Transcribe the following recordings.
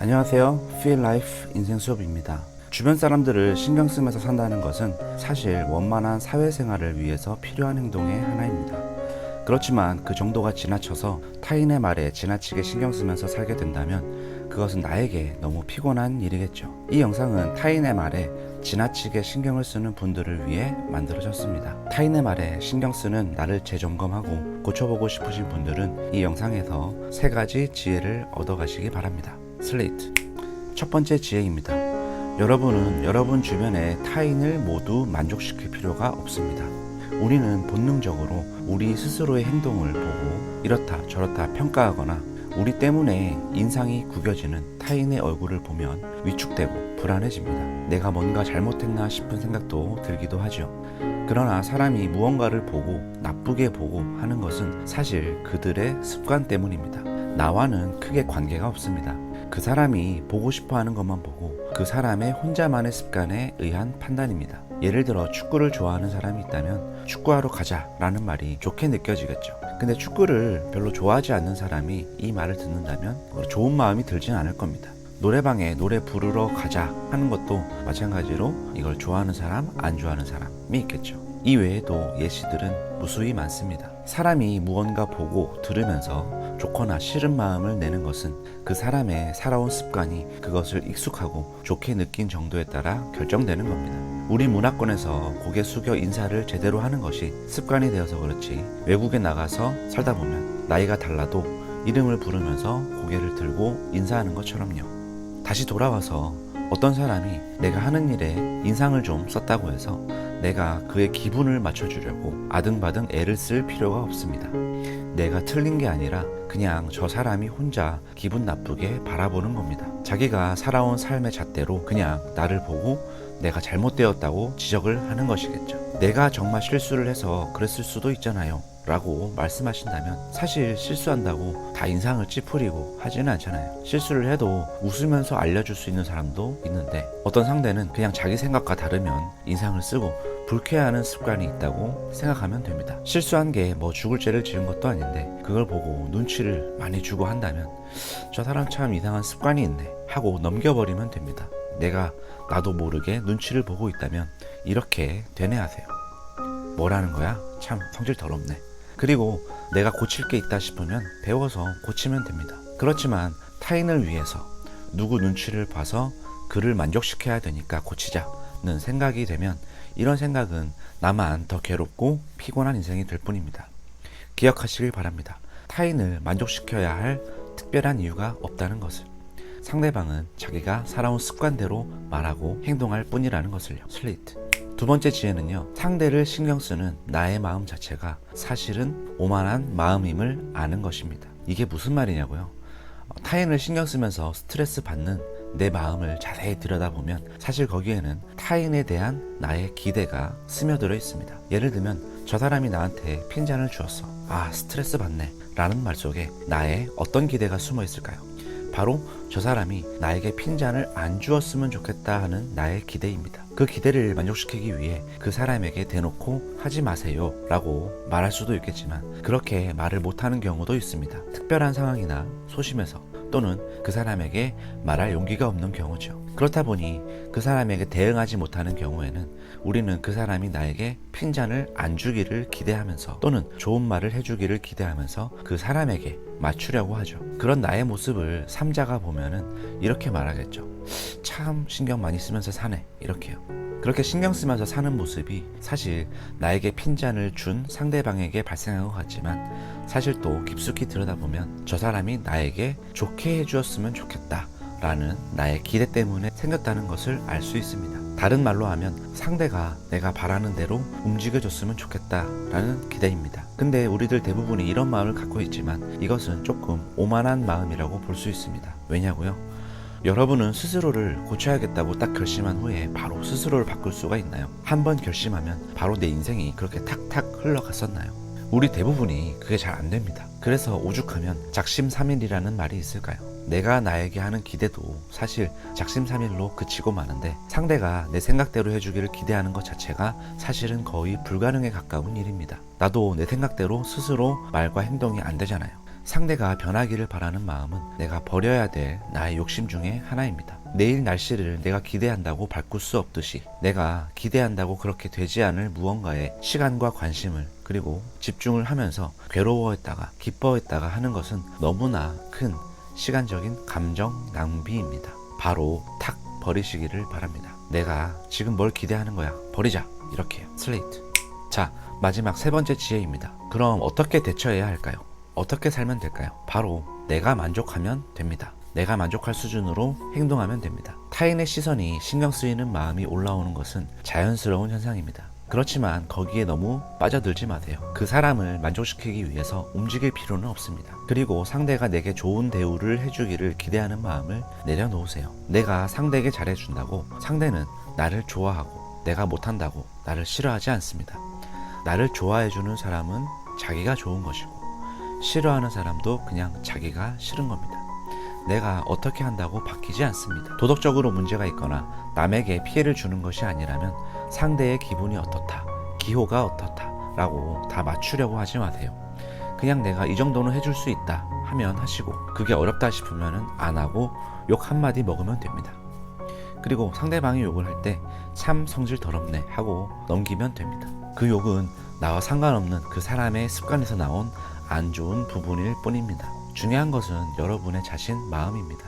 안녕하세요. Feel Life 인생 수업입니다. 주변 사람들을 신경 쓰면서 산다는 것은 사실 원만한 사회생활을 위해서 필요한 행동의 하나입니다. 그렇지만 그 정도가 지나쳐서 타인의 말에 지나치게 신경 쓰면서 살게 된다면 그것은 나에게 너무 피곤한 일이겠죠. 이 영상은 타인의 말에 지나치게 신경을 쓰는 분들을 위해 만들어졌습니다. 타인의 말에 신경 쓰는 나를 재점검하고 고쳐보고 싶으신 분들은 이 영상에서 3가지 지혜를 얻어가시기 바랍니다. 슬레이트. 첫 번째 지혜입니다. 여러분은 여러분 주변의 타인을 모두 만족시킬 필요가 없습니다. 우리는 본능적으로 우리 스스로의 행동을 보고 이렇다 저렇다 평가하거나 우리 때문에 인상이 구겨지는 타인의 얼굴을 보면 위축되고 불안해집니다. 내가 뭔가 잘못했나 싶은 생각도 들기도 하죠. 그러나 사람이 무언가를 보고 나쁘게 보고 하는 것은 사실 그들의 습관 때문입니다. 나와는 크게 관계가 없습니다. 그 사람이 보고 싶어 하는 것만 보고 그 사람의 혼자만의 습관에 의한 판단입니다. 예를 들어 축구를 좋아하는 사람이 있다면 축구하러 가자 라는 말이 좋게 느껴지겠죠. 근데 축구를 별로 좋아하지 않는 사람이 이 말을 듣는다면 좋은 마음이 들진 않을 겁니다. 노래방에 노래 부르러 가자 하는 것도 마찬가지로 이걸 좋아하는 사람, 안 좋아하는 사람이 있겠죠. 이 외에도 예시들은 무수히 많습니다. 사람이 무언가 보고 들으면서 좋거나 싫은 마음을 내는 것은 그 사람의 살아온 습관이 그것을 익숙하고 좋게 느낀 정도에 따라 결정되는 겁니다. 우리 문화권에서 고개 숙여 인사를 제대로 하는 것이 습관이 되어서 그렇지 외국에 나가서 살다 보면 나이가 달라도 이름을 부르면서 고개를 들고 인사하는 것처럼요. 다시 돌아와서 어떤 사람이 내가 하는 일에 인상을 좀 썼다고 해서 내가 그의 기분을 맞춰주려고 아등바등 애를 쓸 필요가 없습니다. 내가 틀린 게 아니라 그냥 저 사람이 혼자 기분 나쁘게 바라보는 겁니다. 자기가 살아온 삶의 잣대로 그냥 나를 보고 내가 잘못되었다고 지적을 하는 것이겠죠. 내가 정말 실수를 해서 그랬을 수도 있잖아요 라고 말씀하신다면 사실 실수한다고 다 인상을 찌푸리고 하지는 않잖아요. 실수를 해도 웃으면서 알려줄 수 있는 사람도 있는데 어떤 상대는 그냥 자기 생각과 다르면 인상을 쓰고 불쾌해하는 습관이 있다고 생각하면 됩니다. 실수한 게 뭐 죽을 죄를 지은 것도 아닌데 그걸 보고 눈치를 많이 주고 한다면 저 사람 참 이상한 습관이 있네 하고 넘겨버리면 됩니다. 내가 나도 모르게 눈치를 보고 있다면 이렇게 되뇌하세요. 뭐라는 거야? 참 성질 더럽네. 그리고 내가 고칠 게 있다 싶으면 배워서 고치면 됩니다. 그렇지만 타인을 위해서 누구 눈치를 봐서 그를 만족시켜야 되니까 고치자는 생각이 되면 이런 생각은 나만 더 괴롭고 피곤한 인생이 될 뿐입니다. 기억하시길 바랍니다. 타인을 만족시켜야 할 특별한 이유가 없다는 것을. 상대방은 자기가 살아온 습관대로 말하고 행동할 뿐이라는 것을요. 슬레이트. 두 번째 지혜는요. 상대를 신경 쓰는 나의 마음 자체가 사실은 오만한 마음임을 아는 것입니다. 이게 무슨 말이냐고요? 타인을 신경 쓰면서 스트레스 받는 내 마음을 자세히 들여다보면 사실 거기에는 타인에 대한 나의 기대가 스며들어 있습니다. 예를 들면 저 사람이 나한테 핀잔을 주었어. 아, 스트레스 받네 라는 말 속에 나의 어떤 기대가 숨어 있을까요? 바로 저 사람이 나에게 핀잔을 안 주었으면 좋겠다 하는 나의 기대입니다. 그 기대를 만족시키기 위해 그 사람에게 대놓고 하지 마세요 라고 말할 수도 있겠지만 그렇게 말을 못하는 경우도 있습니다. 특별한 상황이나 소심해서 또는 그 사람에게 말할 용기가 없는 경우죠. 그렇다 보니 그 사람에게 대응하지 못하는 경우에는 우리는 그 사람이 나에게 핀잔을 안 주기를 기대하면서 또는 좋은 말을 해주기를 기대하면서 그 사람에게 맞추려고 하죠. 그런 나의 모습을 삼자가 보면은 이렇게 말하겠죠. 참 신경 많이 쓰면서 사네 이렇게요. 그렇게 신경 쓰면서 사는 모습이 사실 나에게 핀잔을 준 상대방에게 발생한 것 같지만 사실 또 깊숙이 들여다보면 저 사람이 나에게 좋게 해주었으면 좋겠다 라는 나의 기대 때문에 생겼다는 것을 알 수 있습니다. 다른 말로 하면 상대가 내가 바라는 대로 움직여줬으면 좋겠다 라는 기대입니다. 근데 우리들 대부분이 이런 마음을 갖고 있지만 이것은 조금 오만한 마음이라고 볼 수 있습니다. 왜냐고요? 여러분은 스스로를 고쳐야겠다고 딱 결심한 후에 바로 스스로를 바꿀 수가 있나요? 한번 결심하면 바로 내 인생이 그렇게 탁탁 흘러갔었나요? 우리 대부분이 그게 잘 안 됩니다. 그래서 오죽하면 작심삼일이라는 말이 있을까요? 내가 나에게 하는 기대도 사실 작심삼일로 그치고 마는데 상대가 내 생각대로 해주기를 기대하는 것 자체가 사실은 거의 불가능에 가까운 일입니다. 나도 내 생각대로 스스로 말과 행동이 안 되잖아요. 상대가 변하기를 바라는 마음은 내가 버려야 될 나의 욕심 중에 하나입니다. 내일 날씨를 내가 기대한다고 바꿀 수 없듯이 내가 기대한다고 그렇게 되지 않을 무언가에 시간과 관심을 그리고 집중을 하면서 괴로워했다가 기뻐했다가 하는 것은 너무나 큰 시간적인 감정 낭비입니다. 바로 탁 버리시기를 바랍니다. 내가 지금 뭘 기대하는 거야, 버리자, 이렇게요. 슬레이트. 자, 마지막 세 번째 지혜입니다. 그럼 어떻게 대처해야 할까요? 어떻게 살면 될까요? 바로 내가 만족하면 됩니다. 내가 만족할 수준으로 행동하면 됩니다. 타인의 시선이 신경 쓰이는 마음이 올라오는 것은 자연스러운 현상입니다. 그렇지만 거기에 너무 빠져들지 마세요. 그 사람을 만족시키기 위해서 움직일 필요는 없습니다. 그리고 상대가 내게 좋은 대우를 해주기를 기대하는 마음을 내려놓으세요. 내가 상대에게 잘해준다고 상대는 나를 좋아하고 내가 못한다고 나를 싫어하지 않습니다. 나를 좋아해주는 사람은 자기가 좋은 것이고 싫어하는 사람도 그냥 자기가 싫은 겁니다. 내가 어떻게 한다고 바뀌지 않습니다. 도덕적으로 문제가 있거나 남에게 피해를 주는 것이 아니라면 상대의 기분이 어떻다, 기호가 어떻다 라고 다 맞추려고 하지 마세요. 그냥 내가 이 정도는 해줄 수 있다 하면 하시고, 그게 어렵다 싶으면 안 하고 욕 한마디 먹으면 됩니다. 그리고 상대방이 욕을 할 때 참 성질 더럽네 하고 넘기면 됩니다. 그 욕은 나와 상관없는 그 사람의 습관에서 나온 안 좋은 부분일 뿐입니다. 중요한 것은 여러분의 자신 마음입니다.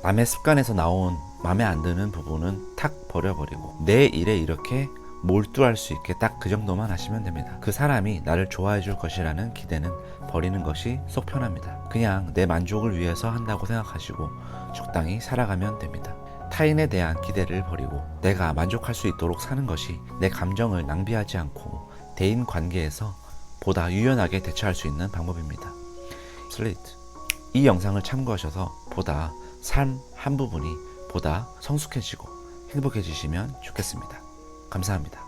남의 습관에서 나온 마음에 안 드는 부분은 탁 버려버리고 내 일에 이렇게 몰두할 수 있게 딱 그 정도만 하시면 됩니다. 그 사람이 나를 좋아해 줄 것이라는 기대는 버리는 것이 속 편합니다. 그냥 내 만족을 위해서 한다고 생각하시고 적당히 살아가면 됩니다. 타인에 대한 기대를 버리고 내가 만족할 수 있도록 사는 것이 내 감정을 낭비하지 않고 대인 관계에서 보다 유연하게 대처할 수 있는 방법입니다. 슬레이트. 이 영상을 참고하셔서 보다 삶 한 부분이 보다 성숙해지고 행복해지시면 좋겠습니다. 감사합니다.